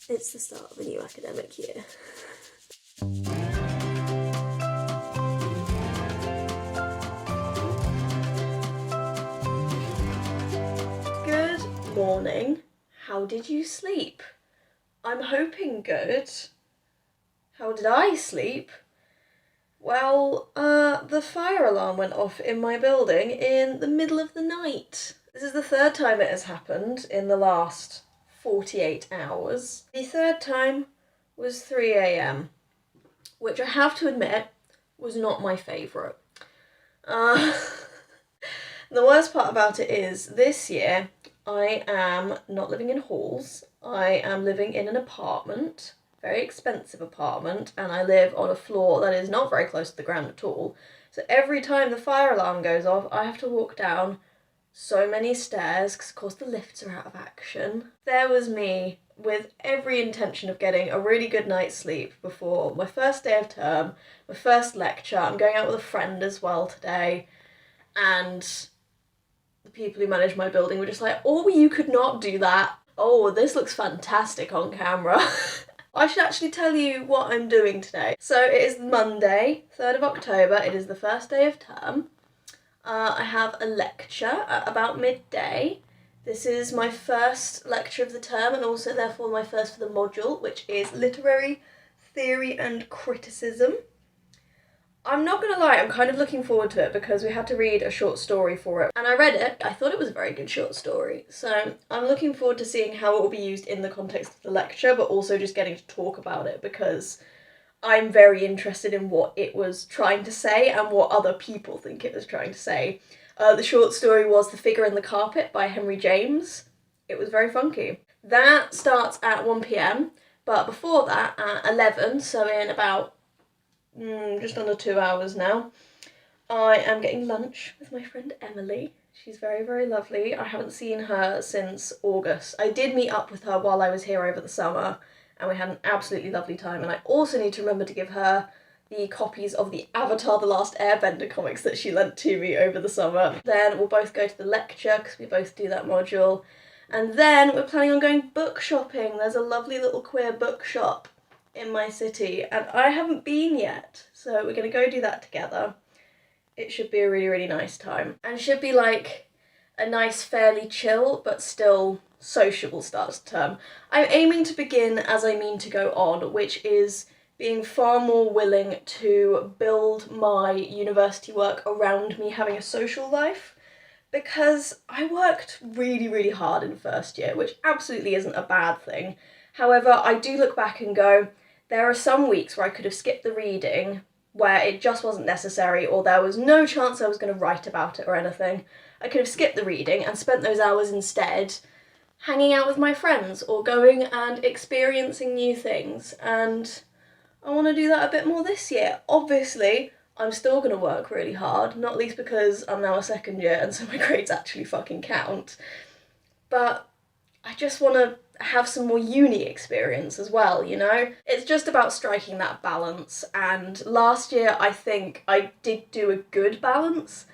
It's the start of a new academic year. Good morning. How did you sleep? I'm hoping good. How did I sleep? Well, the fire alarm went off in my building in the middle of the night. This is the third time it has happened in the last 48 hours. The third time was 3 a.m, which I have to admit was not my favourite. The worst part about it is this year I am not living in halls. I am living in an apartment, very expensive apartment, and I live on a floor that is not very close to the ground at all. So every time the fire alarm goes off, I have to walk down so many stairs because of course the lifts are out of action. There was me with every intention of getting a really good night's sleep before my first day of term, my first lecture. I'm going out with a friend as well today, and the people who manage my building were just like, oh, you could not do that. Oh, this looks fantastic on camera. I should actually tell you what I'm doing today. So it is Monday, 3rd of October. It is the first day of term. I have a lecture at about midday. This is my first lecture of the term and also therefore my first for the module, which is Literary Theory and Criticism. I'm not going to lie, I'm kind of looking forward to it because we had to read a short story for it. And I read it, I thought it was a very good short story. So I'm looking forward to seeing how it will be used in the context of the lecture, but also just getting to talk about it because I'm very interested in what it was trying to say and what other people think it was trying to say. The short story was The Figure in the Carpet by Henry James. It was very funky. That starts at 1 p.m, but before that, at 11, so in about just under 2 hours now, I am getting lunch with my friend Emily. She's very, very lovely. I haven't seen her since August. I did meet up with her while I was here over the summer, and we had an absolutely lovely time, and I also need to remember to give her the copies of the Avatar: The Last Airbender comics that she lent to me over the summer. Then we'll both go to the lecture, because we both do that module. And then we're planning on going book shopping. There's a lovely little queer bookshop in my city, and I haven't been yet. So we're going to go do that together. It should be a really, really nice time. And it should be like a nice, fairly chill, but still sociable start to term. I'm aiming to begin as I mean to go on, which is being far more willing to build my university work around me having a social life, because I worked really, really hard in first year, which absolutely isn't a bad thing. However, I do look back and go, there are some weeks where I could have skipped the reading, where it just wasn't necessary, or there was no chance I was going to write about it or anything. I could have skipped the reading and spent those hours instead hanging out with my friends or going and experiencing new things, and I want to do that a bit more this year. Obviously, I'm still going to work really hard, not least because I'm now a second year and so my grades actually fucking count, but I just want to have some more uni experience as well, you know? It's just about striking that balance, and last year I think I did do a good balance,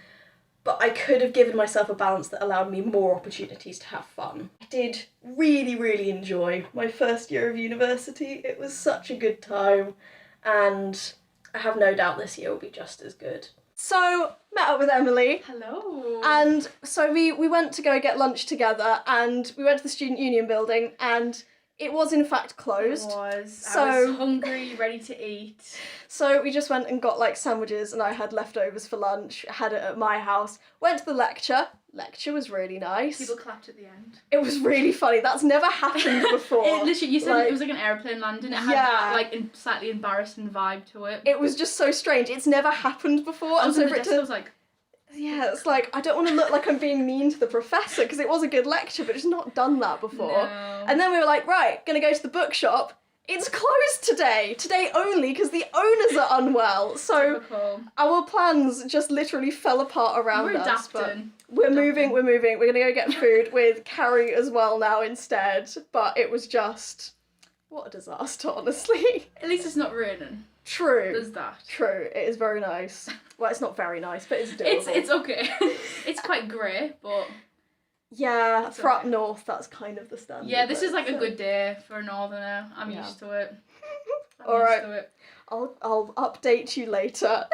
but I could have given myself a balance that allowed me more opportunities to have fun. I did really, really enjoy my first year of university. It was such a good time, and I have no doubt this year will be just as good. So, met up with Emily. Hello. And so we went to go get lunch together, and we went to the Student Union building, and it was in fact closed. It was. So, I was hungry, ready to eat. So we just went and got like sandwiches, and I had leftovers for lunch, had it at my house, went to the lecture. Lecture was really nice. People clapped at the end. It was really funny. That's never happened before. It literally, you said it was like an airplane landing. It had that like slightly embarrassing vibe to it. It was just so strange. It's never happened before. I was in the desk, I was like... Yeah, it's like, I don't want to look like I'm being mean to the professor, because it was a good lecture, but it's not done that before. No. And then we were like, right, gonna go to the bookshop. It's closed today only, because the owners are unwell. So typical. Our plans just literally fell apart around We're us. adapting. We're moving. We're gonna go get food with Carrie as well now instead. But it was just, what a disaster, honestly. At least it's not raining. True. There's that. True. It is very nice. Well, it's not very nice, but it's doable. It's okay. It's quite grey, but... Yeah, That's for up okay. north, that's kind of the standard. Yeah, this though, is like so. a good day for a northerner. I'm Yeah. used to it. Alright, to it. I'll update you later.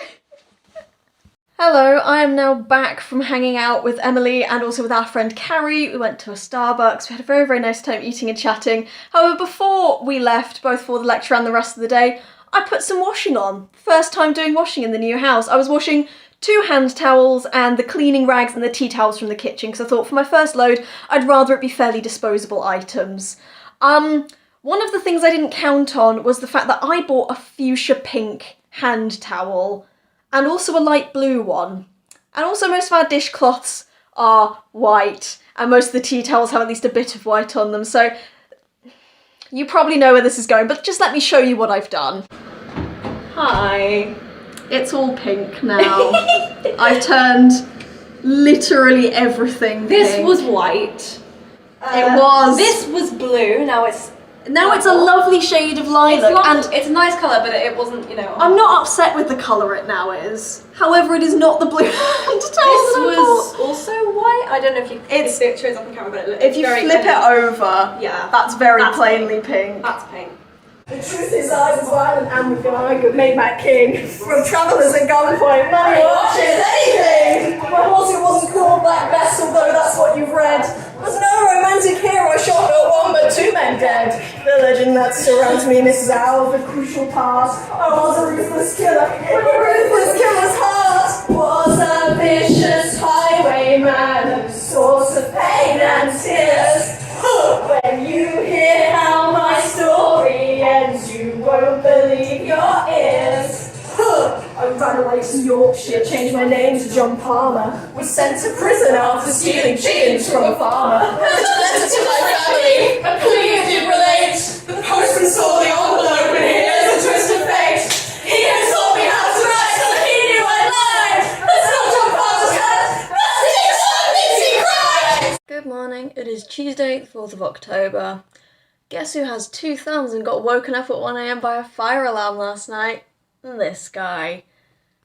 Hello, I am now back from hanging out with Emily and also with our friend Carrie. We went to a Starbucks, we had a very, very nice time eating and chatting. However, before we left, both for the lecture and the rest of the day, I put some washing on. First time doing washing in the new house. I was washing 2 hand towels and the cleaning rags and the tea towels from the kitchen because I thought for my first load, I'd rather it be fairly disposable items. One of the things I didn't count on was the fact that I bought a fuchsia pink hand towel and also a light blue one. And also most of our dishcloths are white, and most of the tea towels have at least a bit of white on them, so you probably know where this is going, but just let me show you what I've done. Hi. It's all pink now. I've turned literally everything pink. This was white. It was. This was blue, now it's a lovely shade of lilac, and it's a nice colour, but it wasn't, you know. I'm not upset with the colour it now is. However, it is not the blue hand towel. This was also white. I don't know if it shows up on camera, but if you flip it over, yeah, that's very plainly pink. That's pink. The truth is I was violent and with I could make my king. From travellers at gunpoint, money watches, anything. My horse it wasn't called Black Bess, although that's what you've read. There's no romantic hero, shot not one but 2 men dead. The legend that surrounds me misses out of the crucial past. I was a ruthless killer, in a ruthless killer's heart. Was a vicious highwayman, a source of pain and tears. When you hear how my story ends, you won't believe your ears. I ran away to Yorkshire, changed my name to John Palmer. Was sent to prison after stealing chickens from a farmer. Wrote a letter to my family, a plea it did relate. The postman saw the envelope and here's a twist of fate. He had taught me how to write, so he knew I'd lie. That's not John Palmer's hand, that's the Dixon Dixie cry! Good morning, it is Tuesday, the 4th of October. Guess who has 2 thumbs and got woken up at 1 AM by a fire alarm last night? This guy.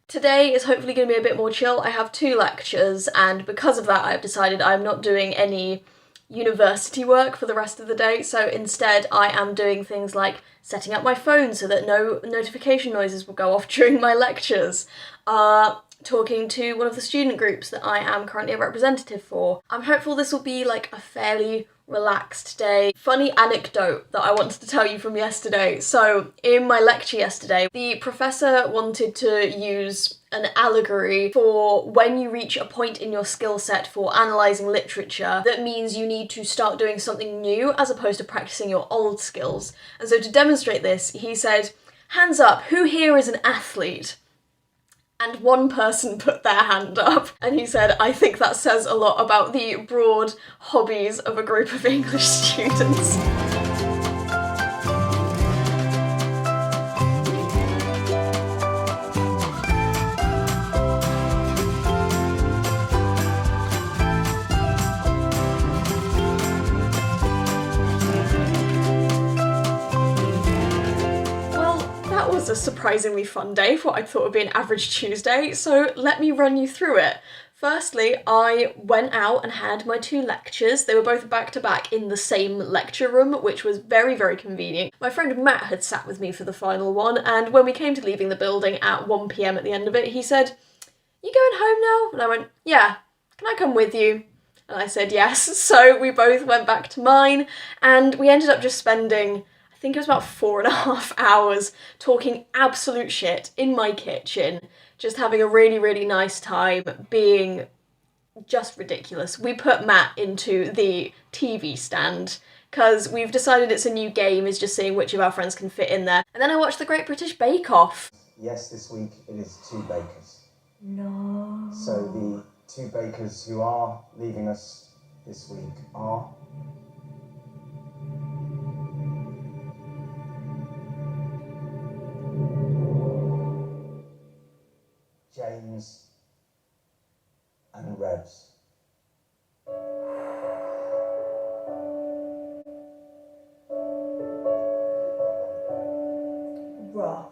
Today is hopefully going to be a bit more chill. I have 2 lectures, and because of that I've decided I'm not doing any university work for the rest of the day, so instead I am doing things like setting up my phone so that no notification noises will go off during my lectures, talking to one of the student groups that I am currently a representative for. I'm hopeful this will be like a fairly relaxed day. Funny anecdote that I wanted to tell you from yesterday. So in my lecture yesterday, the professor wanted to use an allegory for when you reach a point in your skill set for analysing literature that means you need to start doing something new as opposed to practising your old skills. And so to demonstrate this, he said, "Hands up, who here is an athlete?" And 1 person put their hand up, and he said, "I think that says a lot about the broad hobbies of a group of English students." That was a surprisingly fun day for what I thought would be an average Tuesday, so let me run you through it. Firstly, I went out and had my 2 lectures. They were both back-to-back in the same lecture room, which was very, very convenient. My friend Matt had sat with me for the final one, and when we came to leaving the building at 1 PM at the end of it, he said, "You going home now?" And I went, "Yeah, can I come with you?" And I said yes, so we both went back to mine, and we ended up just spending, I think it was about 4.5 hours talking absolute shit in my kitchen, just having a really, really nice time, being just ridiculous. We put Matt into the TV stand because we've decided it's a new game, is just seeing which of our friends can fit in there. And then I watched the Great British Bake Off. Yes, this week it is 2 bakers. No. So the 2 bakers who are leaving us this week are James and Rebs. Rough.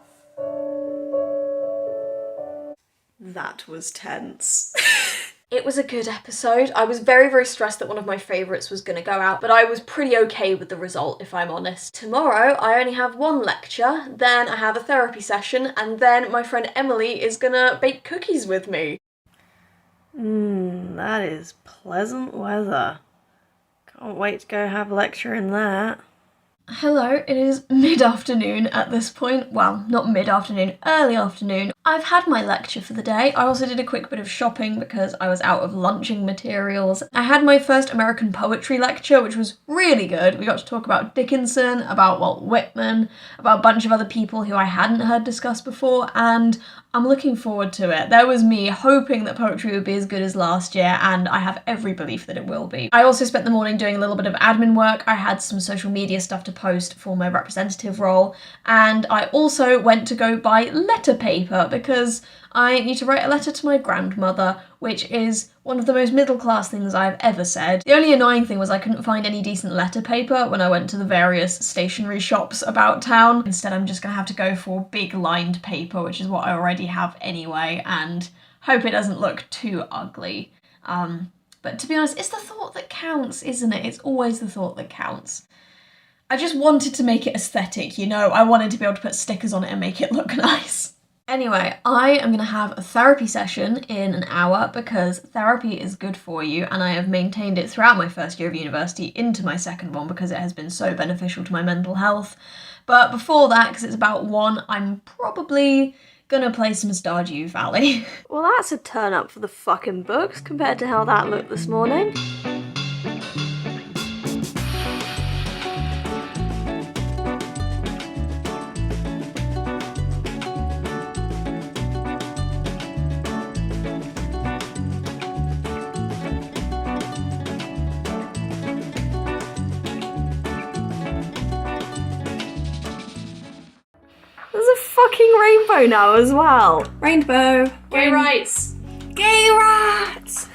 That was tense. It was a good episode. I was very, very stressed that one of my favourites was going to go out, but I was pretty okay with the result, if I'm honest. Tomorrow, I only have one lecture, then I have a therapy session, and then my friend Emily is gonna bake cookies with me. That is pleasant weather. Can't wait to go have a lecture in that. Hello, it is mid-afternoon at this point. Well, not mid-afternoon, early afternoon. I've had my lecture for the day. I also did a quick bit of shopping because I was out of lunching materials. I had my first American poetry lecture, which was really good. We got to talk about Dickinson, about Walt Whitman, about a bunch of other people who I hadn't heard discussed before, and I'm looking forward to it. There was me hoping that poetry would be as good as last year, and I have every belief that it will be. I also spent the morning doing a little bit of admin work. I had some social media stuff to post for my representative role, and I also went to go buy letter paper because I need to write a letter to my grandmother, which is one of the most middle-class things I've ever said. The only annoying thing was I couldn't find any decent letter paper when I went to the various stationery shops about town. Instead, I'm just gonna have to go for big lined paper, which is what I already have anyway, and hope it doesn't look too ugly. But to be honest, it's the thought that counts, isn't it? It's always the thought that counts. I just wanted to make it aesthetic, you know? I wanted to be able to put stickers on it and make it look nice. Anyway, I am going to have a therapy session in an hour because therapy is good for you, and I have maintained it throughout my first year of university into my second one because it has been so beneficial to my mental health. But before that, because it's about 1, I'm probably gonna play some Stardew Valley. Well, that's a turn up for the fucking books compared to how that looked this morning. There's a fucking rainbow now as well. Rainbow. Gay rights. Gay rats!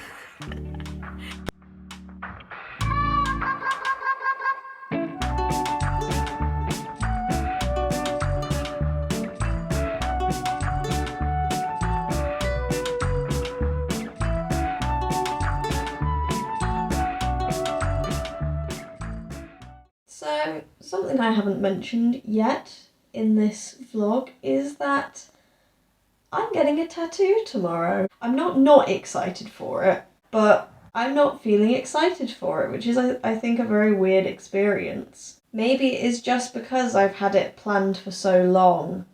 So, something I haven't mentioned yet in this vlog is that I'm getting a tattoo tomorrow. I'm not excited for it, but I'm not feeling excited for it, which is, I think, a very weird experience. Maybe it is just because I've had it planned for so long.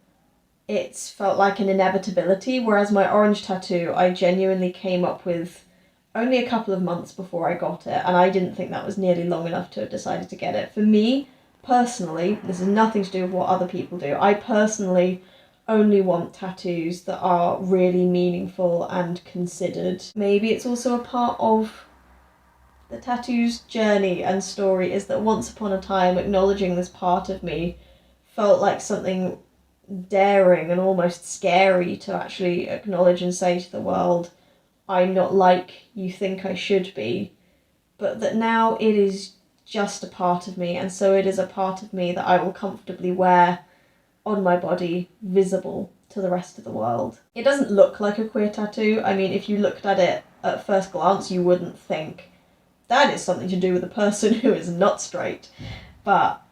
It's felt like an inevitability, whereas my orange tattoo I genuinely came up with only a couple of months before I got it, and I didn't think that was nearly long enough to have decided to get it. For me, personally, this has nothing to do with what other people do. I personally only want tattoos that are really meaningful and considered. Maybe it's also a part of the tattoo's journey and story is that once upon a time acknowledging this part of me felt like something daring and almost scary to actually acknowledge and say to the world, I'm not like you think I should be, but that now it is just a part of me, and so it is a part of me that I will comfortably wear on my body, visible to the rest of the world. It doesn't look like a queer tattoo. I mean, if you looked at it at first glance, you wouldn't think that is something to do with a person who is not straight. But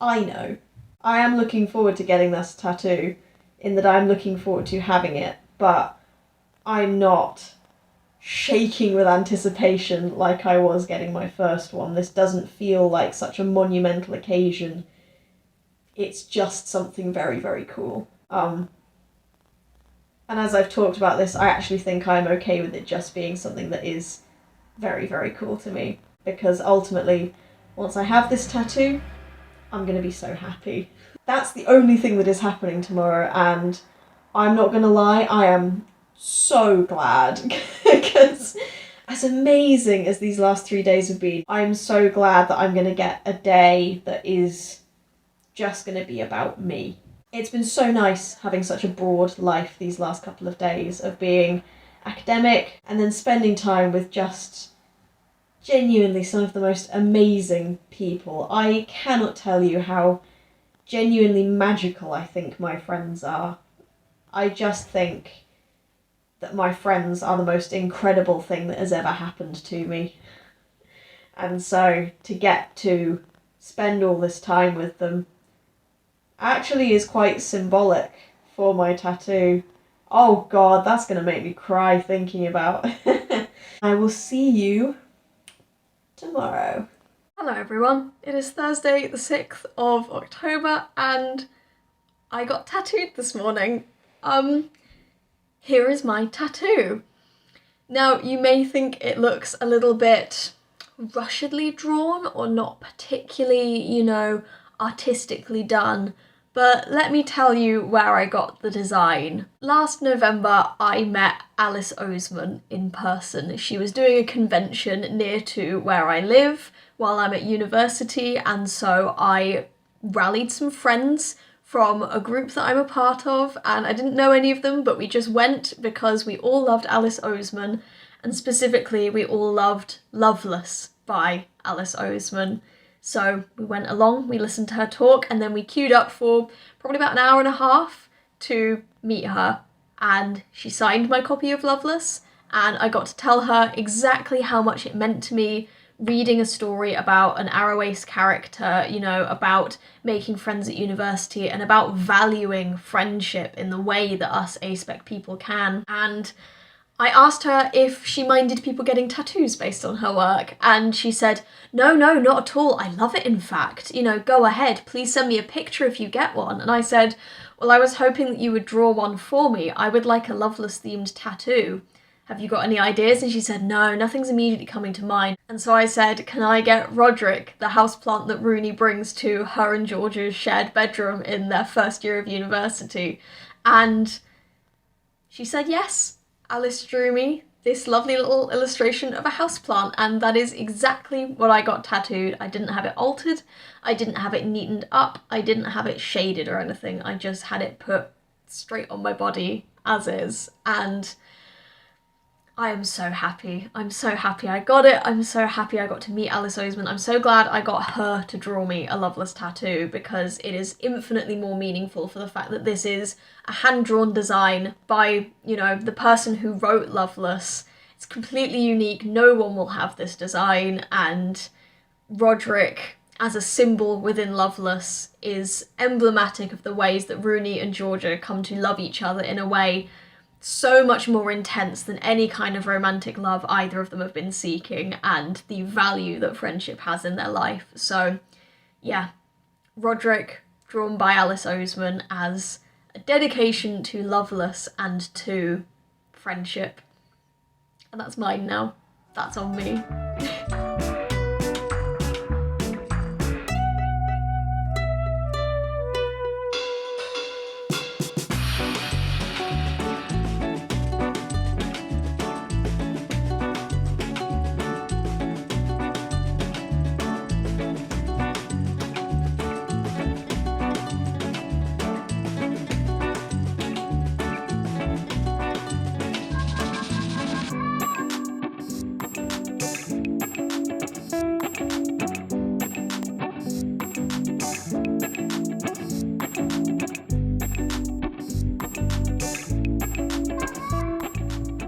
I know. I am looking forward to getting this tattoo, in that I'm looking forward to having it, but I'm not shaking with anticipation like I was getting my first one. This doesn't feel like such a monumental occasion. It's just something very, very cool. And as I've talked about this, I actually think I'm okay with it just being something that is very, very cool to me. Because ultimately, once I have this tattoo, I'm going to be so happy. That's the only thing that is happening tomorrow, and I'm not going to lie, I am so glad. Because as amazing as these last 3 days have been, I'm so glad that I'm going to get a day that is just going to be about me. It's been so nice having such a broad life these last couple of days of being academic and then spending time with just genuinely some of the most amazing people. I cannot tell you how genuinely magical I think my friends are. I just think that my friends are the most incredible thing that has ever happened to me. And so to get to spend all this time with them actually is quite symbolic for my tattoo. Oh God, that's going to make me cry thinking about. I will see you tomorrow. Hello everyone, it is Thursday the 6th of October and I got tattooed this morning. Here is my tattoo. Now you may think it looks a little bit rushedly drawn or not particularly, you know, artistically done, but let me tell you where I got the design. Last November I met Alice Oseman in person. She was doing a convention near to where I live while I'm at university, and so I rallied some friends from a group that I'm a part of, and I didn't know any of them, but we just went because we all loved Alice Oseman, and specifically we all loved Loveless by Alice Oseman. So we went along, we listened to her talk, and then we queued up for probably about an hour and a half to meet her. And she signed my copy of Loveless, and I got to tell her exactly how much it meant to me reading a story about an Arrow-Ace character, you know, about making friends at university and about valuing friendship in the way that us A-spec people can. And I asked her if she minded people getting tattoos based on her work, and she said, no, not at all, I love it in fact, you know, go ahead, please send me a picture if you get one. And I said, well, I was hoping that you would draw one for me, I would like a Loveless themed tattoo. Have you got any ideas? And she said, no, nothing's immediately coming to mind. And so I said, can I get Roderick, the houseplant that Rooney brings to her and George's shared bedroom in their first year of university? And she said yes. Alice drew me this lovely little illustration of a houseplant, and that is exactly what I got tattooed. I didn't have it altered, I didn't have it neatened up, I didn't have it shaded or anything. I just had it put straight on my body as is, and I am so happy. I'm so happy I got it. I'm so happy I got to meet Alice Oseman. I'm so glad I got her to draw me a Loveless tattoo, because it is infinitely more meaningful for the fact that this is a hand-drawn design by, you know, the person who wrote Loveless. It's completely unique. No one will have this design, and Roderick, as a symbol within Loveless, is emblematic of the ways that Rooney and Georgia come to love each other in a way so much more intense than any kind of romantic love either of them have been seeking, and the value that friendship has in their life. So yeah, Roderick, drawn by Alice Oseman as a dedication to Loveless and to friendship. And that's mine now. That's on me.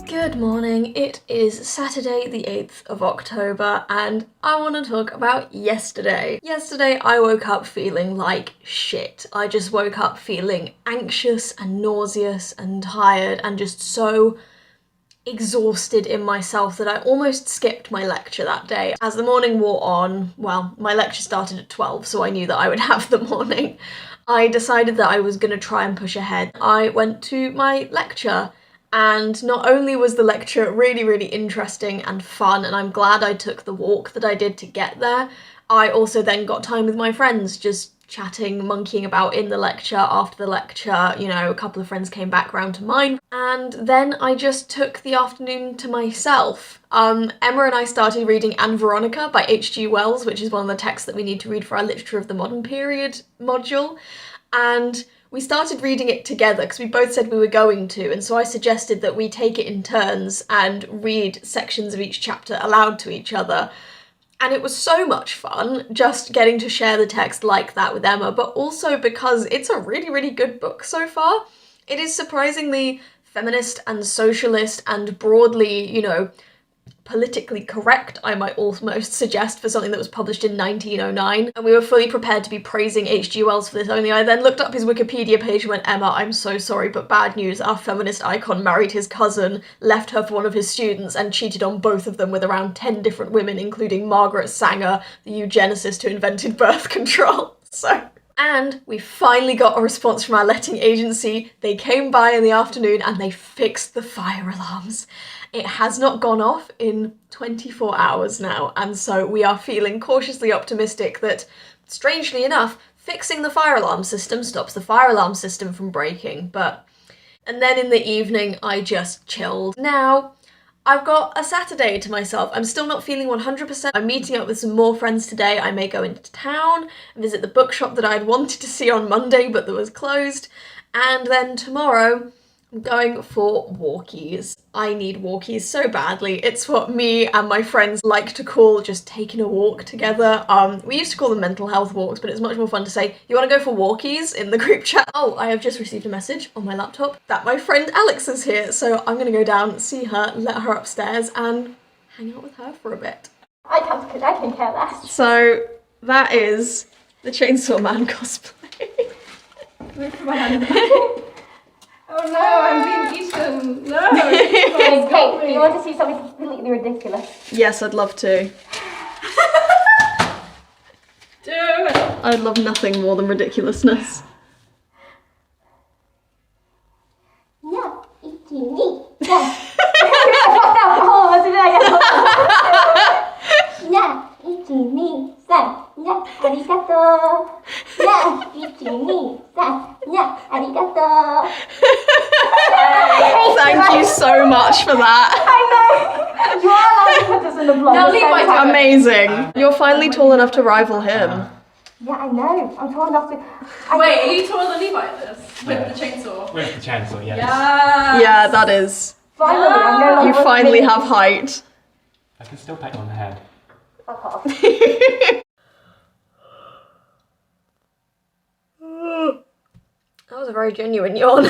Good morning, it is Saturday the 8th of October and I want to talk about yesterday. Yesterday I woke up feeling like shit. I just woke up feeling anxious and nauseous and tired and just so exhausted in myself that I almost skipped my lecture that day. As the morning wore on, well, my lecture started at 12, so I knew that I would have the morning. I decided that I was going to try and push ahead. I went to my lecture, and not only was the lecture really interesting and fun, and I'm glad I took the walk that I did to get there, I also then got time with my friends, just chatting, monkeying about in the lecture, after the lecture, you know, a couple of friends came back round to mine, and then I just took the afternoon to myself. Emma and I started reading Anne Veronica by H.G. Wells, which is one of the texts that we need to read for our Literature of the Modern Period module, and we started reading it together because we both said we were going to, and so I suggested that we take it in turns and read sections of each chapter aloud to each other. And it was so much fun just getting to share the text like that with Emma, but also because it's a really good book so far. It is surprisingly feminist and socialist and broadly, you know, politically correct, I might almost suggest, for something that was published in 1909, and we were fully prepared to be praising H.G. Wells for this, only I then looked up his Wikipedia page and went, Emma, I'm so sorry, but bad news, our feminist icon married his cousin, left her for one of his students, and cheated on both of them with around 10 different women, including Margaret Sanger, the eugenicist who invented birth control. So... And we finally got a response from our letting agency. They came by in the afternoon and they fixed the fire alarms. It has not gone off in 24 hours now, and so we are feeling cautiously optimistic that, strangely enough, fixing the fire alarm system stops the fire alarm system from breaking, but... And then in the evening, I just chilled. Now, I've got a Saturday to myself. I'm still not feeling 100%. I'm meeting up with some more friends today. I may go into town and visit the bookshop that I'd wanted to see on Monday but that was closed. And then tomorrow, I'm going for walkies. I need walkies so badly. It's what me and my friends like to call just taking a walk together. We used to call them mental health walks, but it's much more fun to say, you want to go for walkies in the group chat? Oh, I have just received a message on my laptop that my friend Alyx is here, so I'm gonna go down, see her, let her upstairs, and hang out with her for a bit. I can care less. So that is the Chainsaw Man cosplay. Look at my hand. Oh no, I'm being eaten. No. Hey, you want to see something completely ridiculous? Yes, I'd love to. Do it. I'd love nothing more than ridiculousness. Yeah, it's me. Yeah. Oh, what did I get? Yeah, it's me. Yeah, arigato. Yeah, it's me. Yeah, arigato. Thank you so much for that. I know. You are allowed to put this in the blog. No, leave my Amazing. You're finally tall enough to rival him. Yeah, I know. I'm tall enough to... Wait, are you taller than Levi at this? With the chainsaw? With the chainsaw, yes. Yeah. Yeah, that is. Finally, I'm no longer... You finally have height. I can still pat you on the head. Fuck off. That was a very genuine yawn.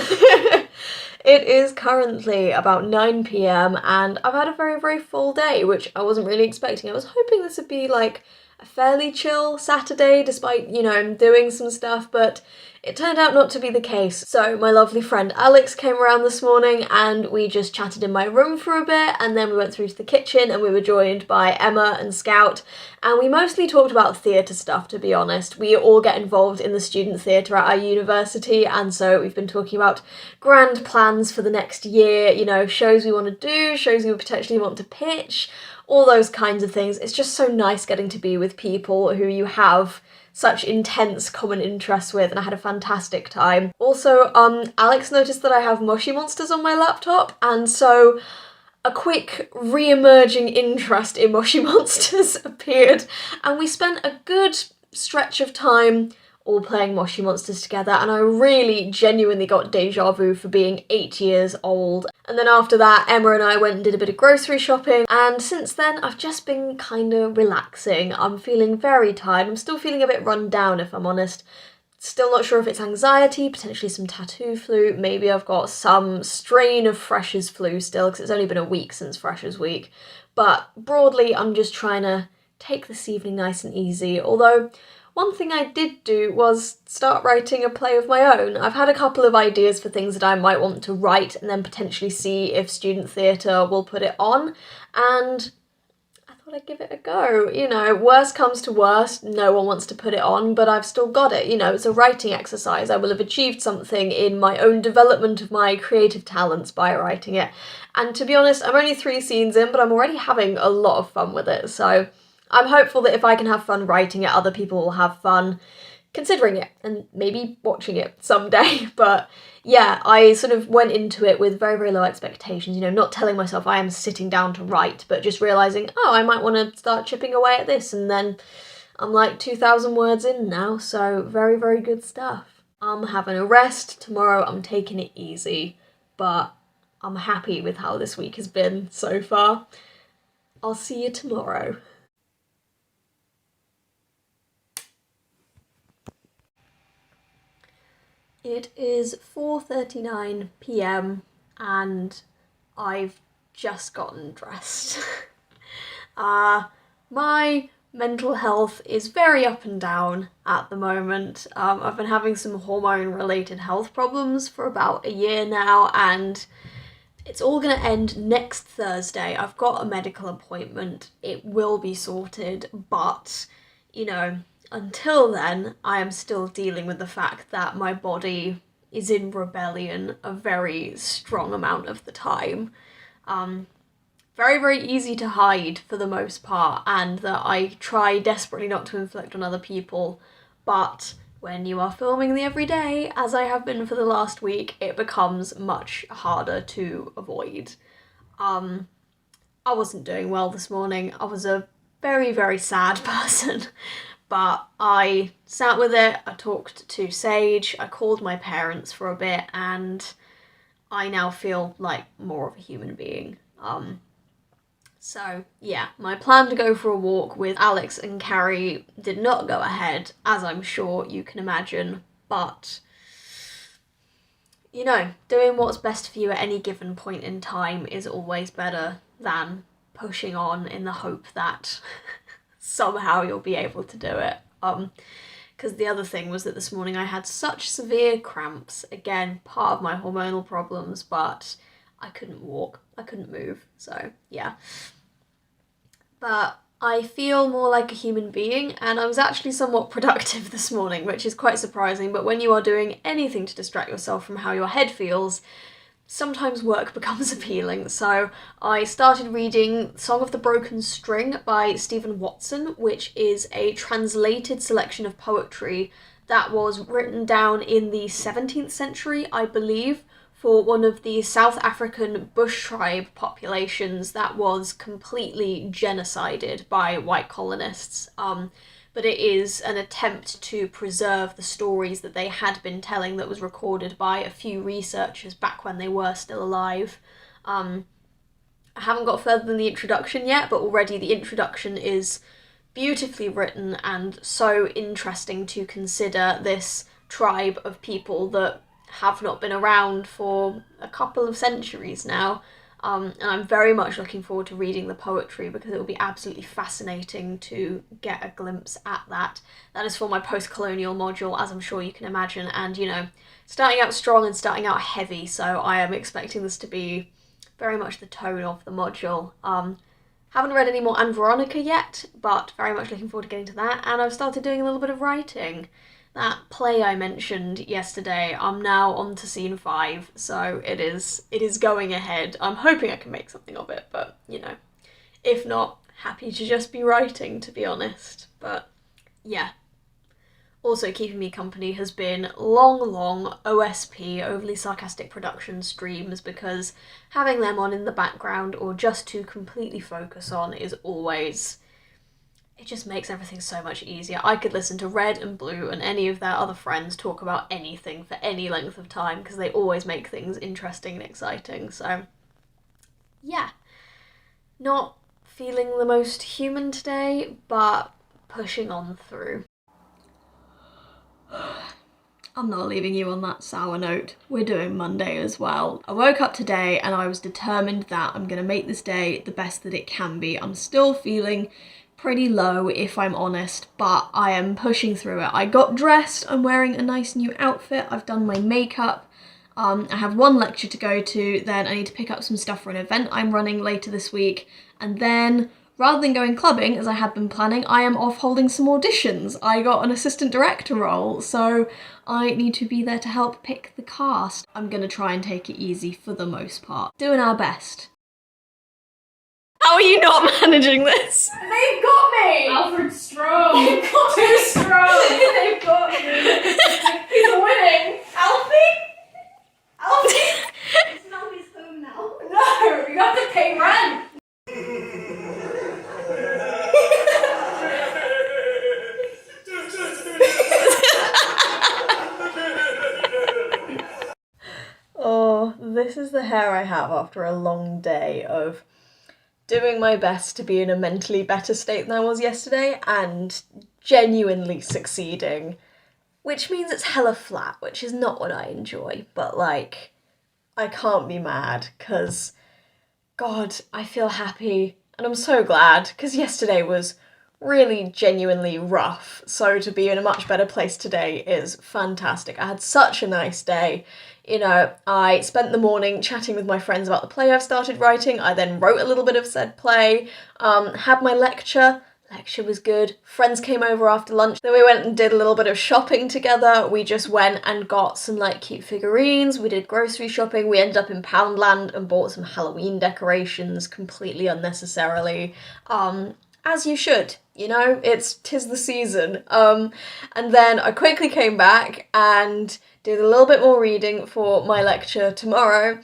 It is currently about 9 p.m. and I've had a very, very full day, which I wasn't really expecting. I was hoping this would be like a fairly chill Saturday, despite, you know, doing some stuff, but it turned out not to be the case. So my lovely friend Alyx came around this morning and we just chatted in my room for a bit, and then we went through to the kitchen and we were joined by Emma and Scout, and we mostly talked about theatre stuff, to be honest. We all get involved in the student theatre at our university, and so we've been talking about grand plans for the next year, you know, shows we want to do, shows we potentially want to pitch, all those kinds of things. It's just so nice getting to be with people who you have such intense common interests with, and I had a fantastic time. Also, Alyx noticed that I have Moshi Monsters on my laptop, and so a quick re-emerging interest in Moshi Monsters appeared, and we spent a good stretch of time all playing Moshi Monsters together, and I really genuinely got deja vu for being 8 years old. And then after that, Emma and I went and did a bit of grocery shopping, and since then I've just been kind of relaxing. I'm feeling very tired. I'm still feeling a bit run down, if I'm honest. Still not sure if it's anxiety, potentially some tattoo flu, maybe I've got some strain of Freshers flu still, because it's only been a week since Freshers week. But broadly, I'm just trying to take this evening nice and easy, although one thing I did do was start writing a play of my own. I've had a couple of ideas for things that I might want to write and then potentially see if student theatre will put it on, and I thought I'd give it a go. You know, worst comes to worst, no one wants to put it on, but I've still got it. You know, it's a writing exercise. I will have achieved something in my own development of my creative talents by writing it. And to be honest, I'm only 3 scenes in, but I'm already having a lot of fun with it, so I'm hopeful that if I can have fun writing it, other people will have fun considering it and maybe watching it someday. But yeah, I sort of went into it with very, very low expectations, you know, not telling myself I am sitting down to write, but just realising, oh, I might want to start chipping away at this, and then I'm like 2,000 words in now, so very, very good stuff. I'm having a rest tomorrow, I'm taking it easy, but I'm happy with how this week has been so far. I'll see you tomorrow. It is 4:39 p.m. and I've just gotten dressed. My mental health is very up and down at the moment. I've been having some hormone-related health problems for about a year now, and it's all going to end next Thursday. I've got a medical appointment. It will be sorted, but, you know, until then, I am still dealing with the fact that my body is in rebellion a very strong amount of the time. Very, very easy to hide for the most part, and that I try desperately not to inflict on other people, but when you are filming the everyday, as I have been for the last week, it becomes much harder to avoid. I wasn't doing well this morning. I was a very, very sad person, but I sat with it, I talked to Sage, I called my parents for a bit, and I now feel like more of a human being. So, yeah, my plan to go for a walk with Alyx and Carrie did not go ahead, as I'm sure you can imagine, but, you know, doing what's best for you at any given point in time is always better than pushing on in the hope that somehow you'll be able to do it. Because the other thing was that this morning I had such severe cramps, again, part of my hormonal problems, but I couldn't walk, I couldn't move, so yeah. But I feel more like a human being, and I was actually somewhat productive this morning, which is quite surprising, but when you are doing anything to distract yourself from how your head feels, sometimes work becomes appealing. So I started reading Song of the Broken String by Stephen Watson, which is a translated selection of poetry that was written down in the 17th century, I believe, for one of the South African bush tribe populations that was completely genocided by white colonists. But it is an attempt to preserve the stories that they had been telling that was recorded by a few researchers back when they were still alive. I haven't got further than the introduction yet, but already the introduction is beautifully written and so interesting to consider this tribe of people that have not been around for a couple of centuries now. And I'm very much looking forward to reading the poetry because it will be absolutely fascinating to get a glimpse at that. That is for my post-colonial module, as I'm sure you can imagine, and, you know, starting out strong and starting out heavy, so I am expecting this to be very much the tone of the module. Haven't read any more Anne Veronica yet, but very much looking forward to getting to that, and I've started doing a little bit of writing. That play I mentioned yesterday, I'm now on to scene 5, so it is going ahead. I'm hoping I can make something of it, but, you know, if not, happy to just be writing, to be honest. But, yeah. Also keeping me company has been long OSP, overly sarcastic production streams, because having them on in the background or just to completely focus on is always... it just makes everything so much easier. I could listen to Red and Blue and any of their other friends talk about anything for any length of time because they always make things interesting and exciting. So, yeah. Not feeling the most human today, but pushing on through. I'm not leaving you on that sour note. We're doing Monday as well. I woke up today and I was determined that I'm going to make this day the best that it can be. I'm still feeling pretty low, if I'm honest, but I am pushing through it. I got dressed, I'm wearing a nice new outfit, I've done my makeup, I have one lecture to go to, then I need to pick up some stuff for an event I'm running later this week, and then, rather than going clubbing, as I had been planning, I am off holding some auditions. I got an assistant director role, so I need to be there to help pick the cast. I'm gonna try and take it easy for the most part. Doing our best. How are you not managing this? They've got me! Alfred Strong. They've got Too strong. They've got me! He's winning! Alfie? Alfie? It's Alfie's home now. No! You have to pay rent! Oh, this is the hair I have after a long day of doing my best to be in a mentally better state than I was yesterday and genuinely succeeding, which means it's hella flat, which is not what I enjoy, but like, I can't be mad, because, God, I feel happy, and I'm so glad, because yesterday was really genuinely rough, so to be in a much better place today is fantastic. I had such a nice day. You know, I spent the morning chatting with my friends about the play I've started writing. I then wrote a little bit of said play, had my lecture. Lecture was good. Friends came over after lunch. Then we went and did a little bit of shopping together. We just went and got some like cute figurines. We did grocery shopping. We ended up in Poundland and bought some Halloween decorations completely unnecessarily. As you should, you know, tis the season. And then I quickly came back and did a little bit more reading for my lecture tomorrow.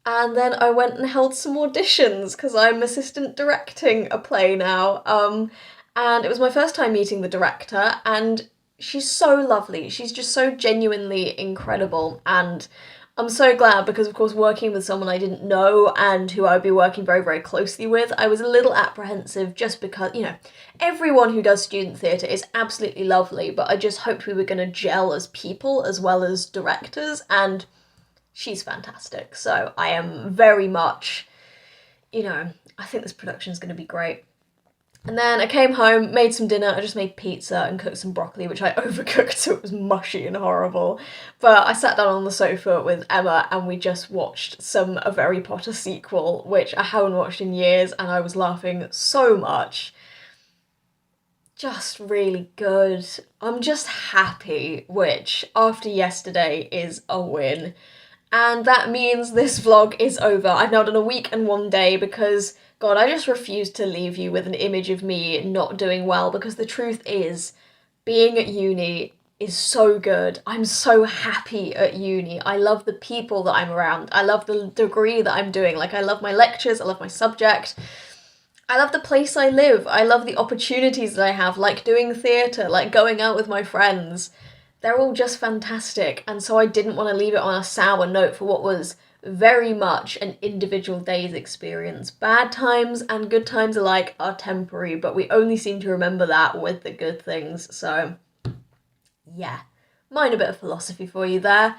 And then I went and held some auditions because I'm assistant directing a play now. And it was my first time meeting the director, and she's so lovely. She's just so genuinely incredible. And I'm so glad because, of course, working with someone I didn't know and who I would be working very, very closely with, I was a little apprehensive just because, you know, everyone who does student theatre is absolutely lovely, but I just hoped we were going to gel as people as well as directors, and she's fantastic. So I am very much, you know, I think this production is going to be great. And then I came home, made some dinner. I just made pizza and cooked some broccoli, which I overcooked, so it was mushy and horrible. But I sat down on the sofa with Emma and we just watched a Harry Potter sequel, which I haven't watched in years, and I was laughing so much. Just really good. I'm just happy, which after yesterday is a win. And that means this vlog is over. I've now done a week and 1 day because, God, I just refuse to leave you with an image of me not doing well, because the truth is, being at uni is so good. I'm so happy at uni. I love the people that I'm around. I love the degree that I'm doing. Like, I love my lectures, I love my subject. I love the place I live. I love the opportunities that I have, like doing theatre, like going out with my friends. They're all just fantastic, and so I didn't want to leave it on a sour note for what was very much an individual day's experience. Bad times and good times alike are temporary, but we only seem to remember that with the good things, so yeah. Mind a bit of philosophy for you there.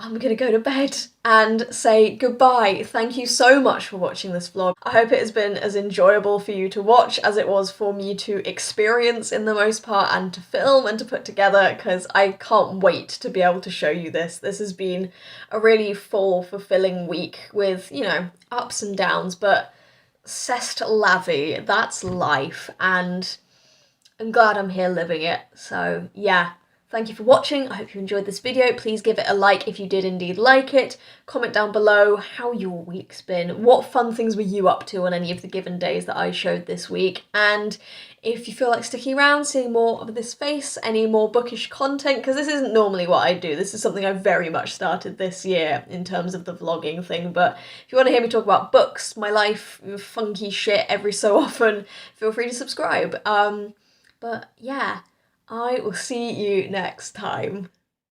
I'm gonna go to bed and say goodbye. Thank you so much for watching this vlog. I hope it has been as enjoyable for you to watch as it was for me to experience in the most part, and to film and to put together, because I can't wait to be able to show you this. This has been a really full, fulfilling week with, you know, ups and downs, but c'est la vie, that's life, and I'm glad I'm here living it. So yeah. Thank you for watching. I hope you enjoyed this video. Please give it a like if you did indeed like it. Comment down below how your week's been. What fun things were you up to on any of the given days that I showed this week? And if you feel like sticking around, seeing more of this face, any more bookish content, because this isn't normally what I do. This is something I very much started this year in terms of the vlogging thing. But if you want to hear me talk about books, my life, funky shit every so often, feel free to subscribe. But yeah. I will see you next time.